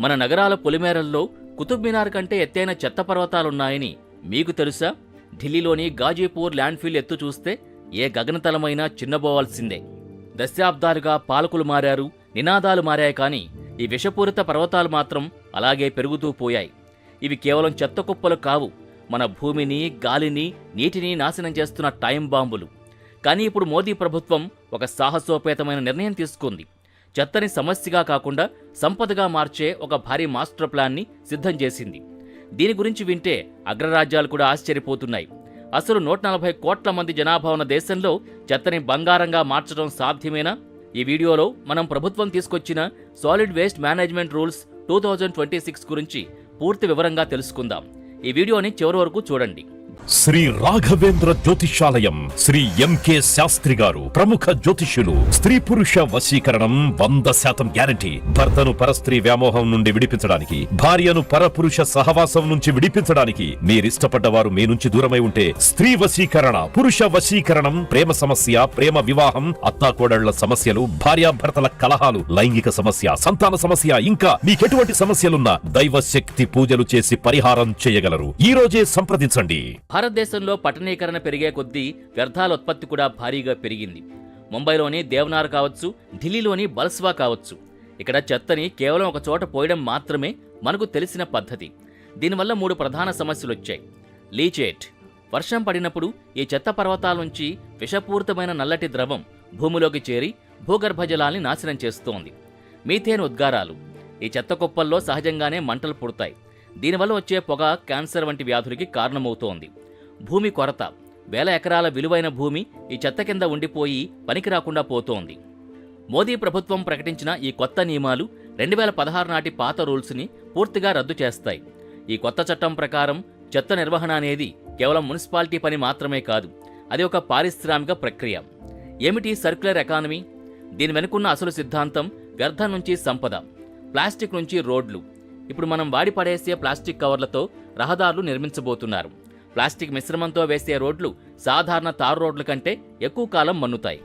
మన నగరాల పొలిమేరల్లో కుతుబ్ మినార్ కంటే ఎత్తైన చెత్త పర్వతాలున్నాయని మీకు తెలుసా? ఢిల్లీలోని గాజీపూర్ ల్యాండ్ఫిల్ ఎత్తు చూస్తే ఏ గగనతలమైనా చిన్నబోవాల్సిందే. దశాబ్దాలుగా పాలకులు మారారు, నినాదాలు మారాయి, కానీ ఈ విషపూరిత పర్వతాలు మాత్రం అలాగే పెరుగుతూ పోయాయి. ఇవి కేవలం చెత్త కుప్పలు కావు, మన భూమిని, గాలిని, నీటిని నాశనం చేస్తున్న టైం బాంబులు. కానీ ఇప్పుడు మోదీ ప్రభుత్వం ఒక సాహసోపేతమైన నిర్ణయం తీసుకుంది. చెత్తని సమస్యగా కాకుండా సంపదగా మార్చే ఒక భారీ మాస్టర్ ప్లాన్ని సిద్ధం చేసింది. దీని గురించి వింటే అగ్రరాజ్యాలు కూడా ఆశ్చర్యపోతున్నాయి. అసలు 140 కోట్ల మంది జనాభా ఉన్న దేశంలో చెత్తని బంగారంగా మార్చడం సాధ్యమేనా? ఈ వీడియోలో మనం ప్రభుత్వం తీసుకొచ్చిన సాలిడ్ వేస్ట్ మేనేజ్మెంట్ రూల్స్ 2026 గురించి పూర్తి వివరంగా తెలుసుకుందాం. ఈ వీడియోని చివరి వరకు చూడండి. శ్రీ రాఘవేంద్ర జ్యోతిషాలయం శ్రీ ఎంకే శాస్త్రి గారు ప్రముఖ జ్యోతిష్యులు. స్త్రీ పురుష వశీకరణం 100% గ్యారంటీ. భర్తను పరస్త్రీ వ్యామోహం నుండి విడిపించడానికి, భార్యను పరపురుష సహవాసం నుంచి విడిపించడానికి, మీరిష్టపడ్డవారు మీ నుంచి దూరమై ఉంటే స్త్రీ వశీకరణ, పురుష వశీకరణం, ప్రేమ సమస్య, ప్రేమ వివాహం, అత్తాకోడళ్ల సమస్యలు, భార్యాభర్తల కలహాలు, లైంగిక సమస్య, సంతాన సమస్య, ఇంకా మీకెటువంటి సమస్యలున్నా దైవ శక్తి పూజలు చేసి పరిహారం చేయగలరు. ఈ రోజే సంప్రదించండి. భారతదేశంలో పట్టణీకరణ పెరిగే కొద్దీ వ్యర్థాల ఉత్పత్తి కూడా భారీగా పెరిగింది. ముంబైలోని దేవనార్ కావచ్చు, ఢిల్లీలోని బల్స్వా కావచ్చు, ఇక్కడ చెత్తని కేవలం ఒక చోట పోయడం మాత్రమే మనకు తెలిసిన పద్ధతి. దీనివల్ల 3 ప్రధాన సమస్యలొచ్చాయి. లీచేట్. వర్షం పడినప్పుడు ఈ చెత్త పర్వతాల నుంచి విషపూరితమైన నల్లటి ద్రవం భూమిలోకి చేరి భూగర్భ జలాల్ని నాశనం చేస్తోంది. మీథేన్ ఉద్గారాలు. ఈ చెత్త కుప్పల్లో సహజంగానే మంటలు పుడతాయి. దీనివల్ల వచ్చే పొగ క్యాన్సర్ వంటి వ్యాధులకి కారణమవుతోంది. భూమి కొరత. వేల ఎకరాల విలువైన భూమి ఈ చెత్త కింద ఉండిపోయి పనికి రాకుండా పోతోంది. మోదీ ప్రభుత్వం ప్రకటించిన ఈ కొత్త నియమాలు 2016 నాటి పాత రూల్స్ని పూర్తిగా రద్దు చేస్తాయి. ఈ కొత్త చట్టం ప్రకారం చెత్త నిర్వహణ అనేది కేవలం మున్సిపాలిటీ పని మాత్రమే కాదు, అది ఒక పారిశ్రామిక ప్రక్రియ. ఏమిటి సర్క్యులర్ ఎకానమీ? దీని వెనుకున్న అసలు సిద్ధాంతం వ్యర్థం నుంచి సంపద, ప్లాస్టిక్ నుంచి రోడ్లు. ఇప్పుడు మనం వాడి పడేసే ప్లాస్టిక్ కవర్లతో రహదారులు నిర్మించబోతున్నారు. ప్లాస్టిక్ మిశ్రమంతో వేసే రోడ్లు సాధారణ తారు రోడ్ల కంటే ఎక్కువ కాలం మన్నుతాయి.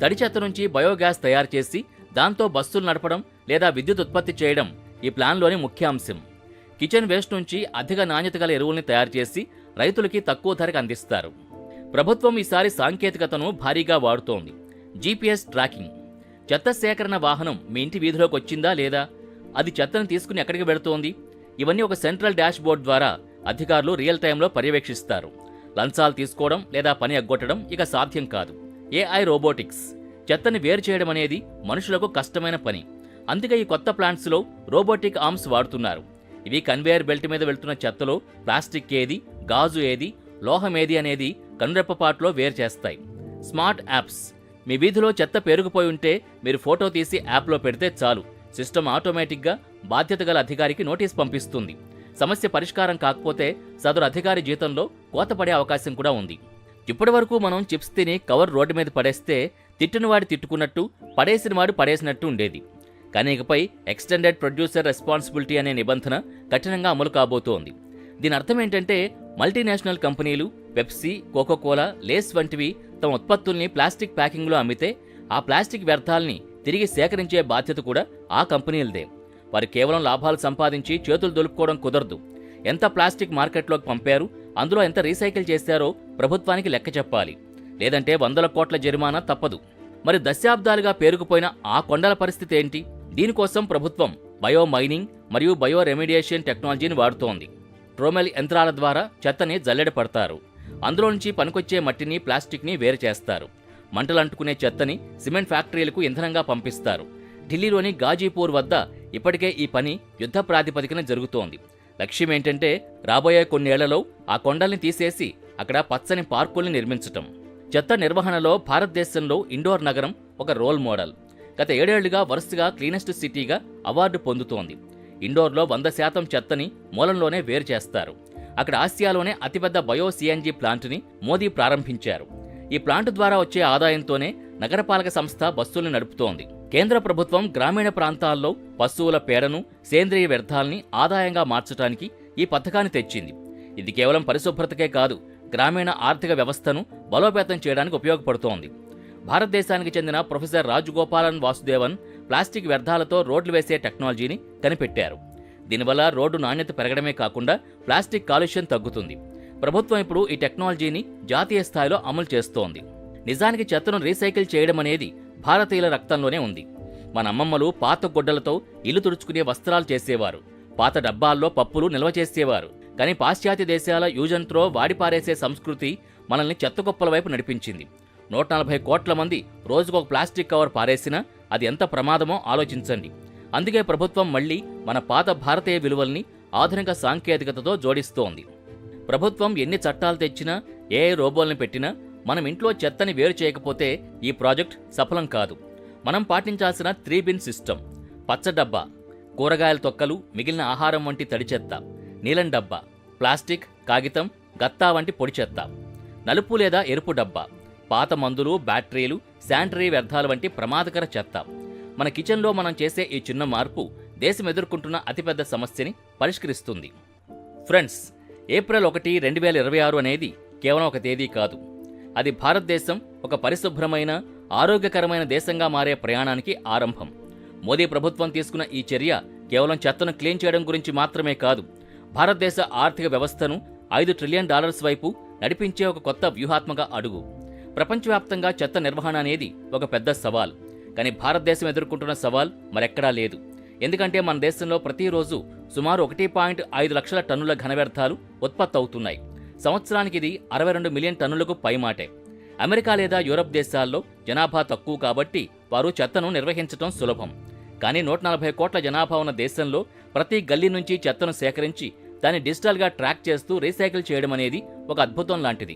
తడి చెత్త నుంచి బయోగ్యాస్ తయారు చేసి దాంతో బస్సులు నడపడం లేదా విద్యుత్ ఉత్పత్తి చేయడం ఈ ప్లాన్లోని ముఖ్య అంశం. కిచెన్ వేస్ట్ నుంచి అధిక నాణ్యత గల ఎరువుల్ని తయారు చేసి రైతులకి తక్కువ ధరకు అందిస్తారు. ప్రభుత్వం ఈసారి సాంకేతికతను భారీగా వాడుతోంది. GPS tracking. చెత్త సేకరణ వాహనం మీ ఇంటి వీధిలోకి వచ్చిందా లేదా, అది చెత్తను తీసుకుని ఎక్కడికి వెళుతోంది, ఇవన్నీ ఒక సెంట్రల్ డాష్ బోర్డ్ ద్వారా అధికారులు రియల్ టైంలో పర్యవేక్షిస్తారు. లంచాలు తీసుకోవడం లేదా పని ఎగ్గొట్టడం ఇక సాధ్యం కాదు. AI robotics. చెత్తని వేరు చేయడం అనేది మనుషులకు కష్టమైన పని. అందుకే ఈ కొత్త ప్లాంట్స్లో రోబోటిక్ ఆర్మ్స్ వాడుతున్నారు. ఇవి కన్వేయర్ బెల్ట్ మీద వెళ్తున్న చెత్తలో ప్లాస్టిక్ ఏది, గాజు ఏది, లోహం ఏది అనేది కనురెప్పపాటులో వేరు చేస్తాయి. Smart apps. మీ వీధిలో చెత్త పేరుకుపోయి ఉంటే మీరు ఫోటో తీసి యాప్లో పెడితే చాలు, సిస్టమ్ ఆటోమేటిక్గా బాధ్యత గల అధికారికి నోటీస్ పంపిస్తుంది. సమస్య పరిష్కారం కాకపోతే సదరు అధికారి జీతంలో కోత పడే అవకాశం కూడా ఉంది. ఇప్పటి వరకు మనం చిప్స్ తిని కవర్ రోడ్డు మీద పడేస్తే తిట్టినవాడు తిట్టుకున్నట్టు, పడేసినవాడు పడేసినట్టు ఉండేది. కానీ ఇకపై ఎక్స్టెండెడ్ ప్రొడ్యూసర్ రెస్పాన్సిబిలిటీ అనే నిబంధన కఠినంగా అమలు కాబోతోంది. దీని అర్థం ఏంటంటే మల్టీనేషనల్ కంపెనీలు పెప్సీ, కోకోకోలా, లేస్ వంటివి తమ ఉత్పత్తుల్ని ప్లాస్టిక్ ప్యాకింగ్లో అమ్మితే ఆ ప్లాస్టిక్ వ్యర్థాల్ని తిరిగి సేకరించే బాధ్యత కూడా ఆ కంపెనీలదే. వారు కేవలం లాభాలు సంపాదించి చేతులు దులుపుకోవడం కుదరదు. ఎంత ప్లాస్టిక్ మార్కెట్లోకి పంపారు, అందులో ఎంత రీసైకిల్ చేశారో ప్రభుత్వానికి లెక్క చెప్పాలి. లేదంటే 100 కోట్ల జరిమానా తప్పదు. మరి దశాబ్దాలుగా పేరుకుపోయిన ఆ కొండల పరిస్థితి ఏంటి? దీనికోసం ప్రభుత్వం బయో మైనింగ్ మరియు బయో రెమిడియేషన్ టెక్నాలజీని వాడుతోంది. ట్రోమెల్ యంత్రాల ద్వారా చెత్తని జల్లెడ పడతారు. అందులో నుంచి పనికొచ్చే మట్టిని, ప్లాస్టిక్ని వేరు చేస్తారు. మంటలంటుకునే చెత్తని సిమెంట్ ఫ్యాక్టరీలకు ఇంధనంగా పంపిస్తారు. ఢిల్లీలోని గాజీపూర్ వద్ద ఇప్పటికే ఈ పని యుద్ధ ప్రాతిపదికన జరుగుతోంది. లక్ష్యం ఏంటంటే రాబోయే కొన్నేళ్లలో ఆ కొండల్ని తీసేసి అక్కడ పచ్చని పార్కుల్ని నిర్మించటం. చెత్త నిర్వహణలో భారతదేశంలో ఇండోర్ నగరం ఒక రోల్ మోడల్. గత 7 ఏళ్లుగా వరుసగా క్లీనెస్ట్ సిటీగా అవార్డు పొందుతోంది. ఇండోర్లో 100% చెత్తని మూలంలోనే వేరు చేస్తారు. అక్కడ ఆసియాలోనే అతిపెద్ద బయో సిఎన్జీ ప్లాంట్ని మోదీ ప్రారంభించారు. ఈ ప్లాంట్ ద్వారా వచ్చే ఆదాయంతోనే నగరపాలక సంస్థ బస్సుల్ని నడుపుతోంది. కేంద్ర ప్రభుత్వం గ్రామీణ ప్రాంతాల్లో పశువుల పేడను, సేంద్రియ వ్యర్థాల్ని ఆదాయంగా మార్చడానికి ఈ పథకాన్ని తెచ్చింది. ఇది కేవలం పరిశుభ్రతకే కాదు, గ్రామీణ ఆర్థిక వ్యవస్థను బలోపేతం చేయడానికి ఉపయోగపడుతోంది. భారతదేశానికి చెందిన ప్రొఫెసర్ రాజగోపాలన్ వాసుదేవన్ ప్లాస్టిక్ వ్యర్థాలతో రోడ్లు వేసే టెక్నాలజీని కనిపెట్టారు. దీనివల్ల రోడ్డు నాణ్యత పెరగడమే కాకుండా ప్లాస్టిక్ కాలుష్యం తగ్గుతుంది. ప్రభుత్వం ఇప్పుడు ఈ టెక్నాలజీని జాతీయ స్థాయిలో అమలు చేస్తోంది. నిజానికి చెత్తను రీసైకిల్ చేయడం అనేది భారతీయుల రక్తంలోనే ఉంది. మన అమ్మమ్మలు పాత గుడ్డలతో ఇల్లు తుడుచుకునే వస్త్రాలు చేసేవారు. పాత డబ్బాల్లో పప్పులు నిల్వ చేసేవారు. కానీ పాశ్చాత్య దేశాల యూజ్ అండ్ త్రో వాడిపారేసే సంస్కృతి మనల్ని చెత్త కుప్పల వైపు నడిపించింది. 140 కోట్ల మంది రోజుకు ఒక ప్లాస్టిక్ కవర్ పారేసినా అది ఎంత ప్రమాదమో ఆలోచించండి. అందుకే ప్రభుత్వం మళ్లీ మన పాత భారతీయ విలువల్ని ఆధునిక సాంకేతికతతో జోడిస్తోంది. ప్రభుత్వం ఎన్ని చట్టాలు తెచ్చినా, ఏఐ రోబోల్ని పెట్టినా మనం ఇంట్లో చెత్తని వేరు చేయకపోతే ఈ ప్రాజెక్ట్ సఫలం కాదు. మనం పాటించాల్సిన 3 బిన్ సిస్టమ్: పచ్చ డబ్బా కూరగాయల తొక్కలు, మిగిలిన ఆహారం వంటి తడి చెత్త; నీలం డబ్బా ప్లాస్టిక్, కాగితం, గత్తా వంటి పొడి చెత్త; నలుపు లేదా ఎరుపు డబ్బా పాత మందులు, బ్యాటరీలు, శానిటరీ వ్యర్థాలు వంటి ప్రమాదకర చెత్త. మన కిచెన్లో మనం చేసే ఈ చిన్న మార్పు దేశం ఎదుర్కొంటున్న అతిపెద్ద సమస్యని పరిష్కరిస్తుంది. ఫ్రెండ్స్, ఏప్రిల్ 1, 2026 అనేది కేవలం ఒక తేదీ కాదు. అది భారతదేశం ఒక పరిశుభ్రమైన, ఆరోగ్యకరమైన దేశంగా మారే ప్రయాణానికి ఆరంభం. మోదీ ప్రభుత్వం తీసుకున్న ఈ చర్య కేవలం చెత్తను క్లీన్ చేయడం గురించి మాత్రమే కాదు, భారతదేశ ఆర్థిక వ్యవస్థను $5 ట్రిలియన్ వైపు నడిపించే ఒక కొత్త వ్యూహాత్మక అడుగు. ప్రపంచవ్యాప్తంగా చెత్త నిర్వహణ అనేది ఒక పెద్ద సవాల్. కానీ భారతదేశం ఎదుర్కొంటున్న సవాల్ మరెక్కడా లేదు. ఎందుకంటే మన దేశంలో ప్రతిరోజు సుమారు 1.5 లక్షల టన్నుల ఘన వ్యర్థాలు ఉత్పత్తి అవుతున్నాయి. సంవత్సరానికి ఇది 62 మిలియన్ టన్నులకు పైమాటే. అమెరికా లేదా యూరప్ దేశాల్లో జనాభా తక్కువ కాబట్టి వారు చెత్తను నిర్వహించడం సులభం. కానీ 140 కోట్ల జనాభా ఉన్న దేశంలో ప్రతి గల్లీ నుంచి చెత్తను సేకరించి దాన్ని డిజిటల్గా ట్రాక్ చేస్తూ రీసైకిల్ చేయడం అనేది ఒక అద్భుతం లాంటిది.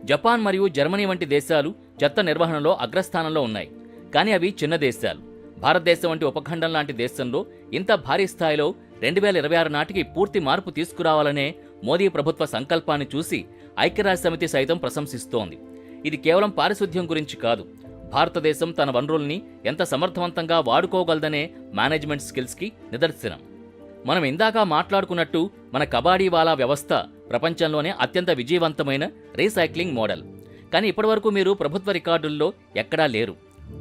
జపాన్ మరియు జర్మనీ వంటి దేశాలు చెత్త నిర్వహణలో అగ్రస్థానంలో ఉన్నాయి. కానీ అవి చిన్న దేశాలు. భారతదేశం వంటి ఉపఖండం లాంటి దేశంలో ఇంత భారీ స్థాయిలో 2026 నాటికి పూర్తి మార్పు తీసుకురావాలనే మోదీ ప్రభుత్వ సంకల్పాన్ని చూసి ఐక్యరాజ్యసమితి సైతం ప్రశంసిస్తోంది. ఇది కేవలం పారిశుద్ధ్యం గురించి కాదు, భారతదేశం తన వనరుల్ని ఎంత సమర్థవంతంగా వాడుకోగలదనే మేనేజ్మెంట్ స్కిల్స్కి నిదర్శనం. మనం ఇందాక మాట్లాడుకున్నట్టు మన కబాడీవాలా వ్యవస్థ ప్రపంచంలోనే అత్యంత విజయవంతమైన రీసైక్లింగ్ మోడల్. కానీ ఇప్పటివరకు మీరు ప్రభుత్వ రికార్డుల్లో ఎక్కడా లేరు.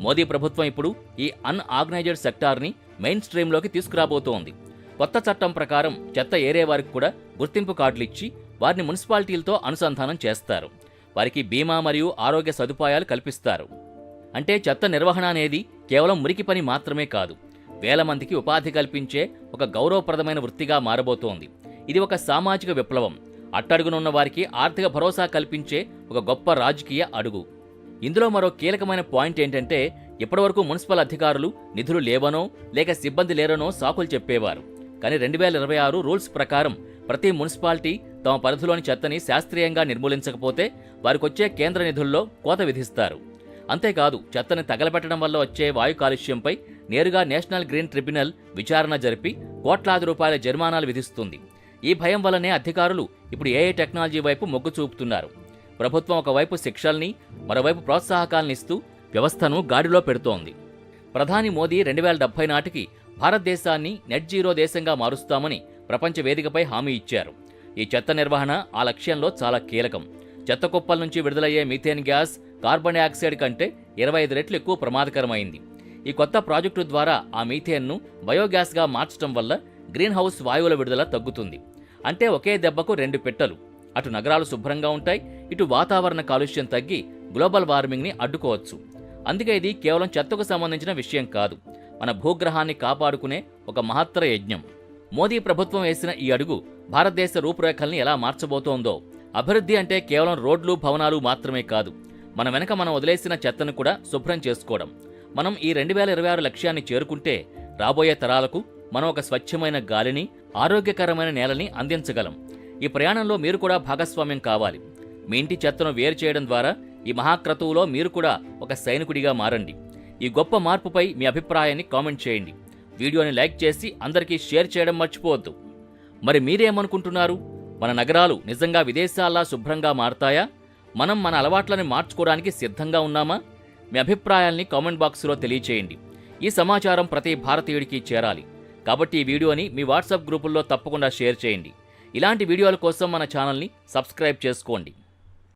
మోదీ ప్రభుత్వం ఇప్పుడు ఈ అన్ఆర్గనైజ్డ్ సెక్టార్ని మెయిన్ స్ట్రీమ్లోకి తీసుకురాబోతోంది. కొత్త చట్టం ప్రకారం చెత్త ఏరే వారికి కూడా గుర్తింపు కార్డులు ఇచ్చి వారిని మున్సిపాలిటీలతో అనుసంధానం చేస్తారు. వారికి బీమా మరియు ఆరోగ్య సదుపాయాలు కల్పిస్తారు. అంటే చెత్త నిర్వహణ అనేది కేవలం మురికి పని మాత్రమే కాదు, వేల మందికి ఉపాధి కల్పించే ఒక గౌరవప్రదమైన వృత్తిగా మారబోతోంది. ఇది ఒక సామాజిక విప్లవం, అట్టడుగునున్న వారికి ఆర్థిక భరోసా కల్పించే ఒక గొప్ప రాజకీయ అడుగు. ఇందులో మరో కీలకమైన పాయింట్ ఏంటంటే, ఇప్పటివరకు మున్సిపల్ అధికారులు నిధులు లేవనో లేక సిబ్బంది లేరనో సాకులు చెప్పేవారు. కానీ 2026 రూల్స్ ప్రకారం ప్రతి మున్సిపాలిటీ తమ పరిధిలోని చెత్తని శాస్త్రీయంగా నిర్మూలించకపోతే వారికొచ్చే కేంద్ర నిధుల్లో కోత విధిస్తారు. అంతేకాదు, చెత్తని తగలబెట్టడం వల్ల వచ్చే వాయు కాలుష్యంపై నేరుగా నేషనల్ గ్రీన్ ట్రిబ్యునల్ విచారణ జరిపి కోట్లాది రూపాయల జరిమానాలు విధిస్తుంది. ఈ భయం వల్లనే అధికారులు ఇప్పుడు ఏఐ టెక్నాలజీ వైపు మొగ్గు చూపుతున్నారు. ప్రభుత్వం ఒకవైపు శిక్షల్ని, మరోవైపు ప్రోత్సాహకాలనిస్తూ వ్యవస్థను గాడిలో పెడుతోంది. ప్రధాని మోదీ 2070 నాటికి భారతదేశాన్ని నెట్ జీరో దేశంగా మారుస్తామని ప్రపంచ వేదికపై హామీ ఇచ్చారు. ఈ చెత్త నిర్వహణ ఆ లక్ష్యంలో చాలా కీలకం. చెత్త కుప్పల నుంచి విడుదలయ్యే మీథేన్ గ్యాస్ కార్బన్ డయాక్సైడ్ కంటే 25 రెట్లు ఎక్కువ ప్రమాదకరమైంది. ఈ కొత్త ప్రాజెక్టు ద్వారా ఆ మీథేన్ను బయోగ్యాస్గా మార్చడం వల్ల గ్రీన్ హౌస్ వాయువుల విడుదల తగ్గుతుంది. అంటే ఒకే దెబ్బకు 2 పిట్టలు. అటు నగరాలు శుభ్రంగా ఉంటాయి, ఇటు వాతావరణ కాలుష్యం తగ్గి గ్లోబల్ వార్మింగ్ని అడ్డుకోవచ్చు. అందుకే ఇది కేవలం చెత్తకు సంబంధించిన విషయం కాదు, మన భూగ్రహాన్ని కాపాడుకునే ఒక మహత్తర యజ్ఞం. మోదీ ప్రభుత్వం వేసిన ఈ అడుగు భారతదేశ రూపురేఖల్ని ఎలా మార్చబోతోందో. అభివృద్ధి అంటే కేవలం రోడ్లు, భవనాలు మాత్రమే కాదు, మన వెనక మనం వదిలేసిన చెత్తను కూడా శుభ్రం చేసుకోవడం. మనం ఈ 2026 లక్ష్యాన్ని చేరుకుంటే రాబోయే తరాలకు మనం ఒక స్వచ్ఛమైన గాలిని, ఆరోగ్యకరమైన నేలని అందించగలం. ఈ ప్రయాణంలో మీరు కూడా భాగస్వామ్యం కావాలి. మీ ఇంటి చెత్తను వేరు చేయడం ద్వారా ఈ మహాక్రతువులో మీరు కూడా ఒక సైనికుడిగా మారండి. ఈ గొప్ప మార్పుపై మీ అభిప్రాయాన్ని కామెంట్ చేయండి. వీడియోని లైక్ చేసి అందరికీ షేర్ చేయడం మర్చిపోవద్దు. మరి మీరేమనుకుంటున్నారు? మన నగరాలు నిజంగా విదేశాల్లా శుభ్రంగా మారతాయా? మనం మన అలవాట్లను మార్చుకోవడానికి సిద్ధంగా ఉన్నామా? మీ అభిప్రాయాల్ని కామెంట్ బాక్సులో తెలియచేయండి. ఈ సమాచారం ప్రతి భారతీయుడికి చేరాలి. కాబట్టి ఈ వీడియోని మీ వాట్సాప్ గ్రూపుల్లో తప్పకుండా షేర్ చేయండి. ఇలాంటి వీడియోల కోసం మన ఛానల్ని సబ్స్క్రైబ్ చేసుకోండి.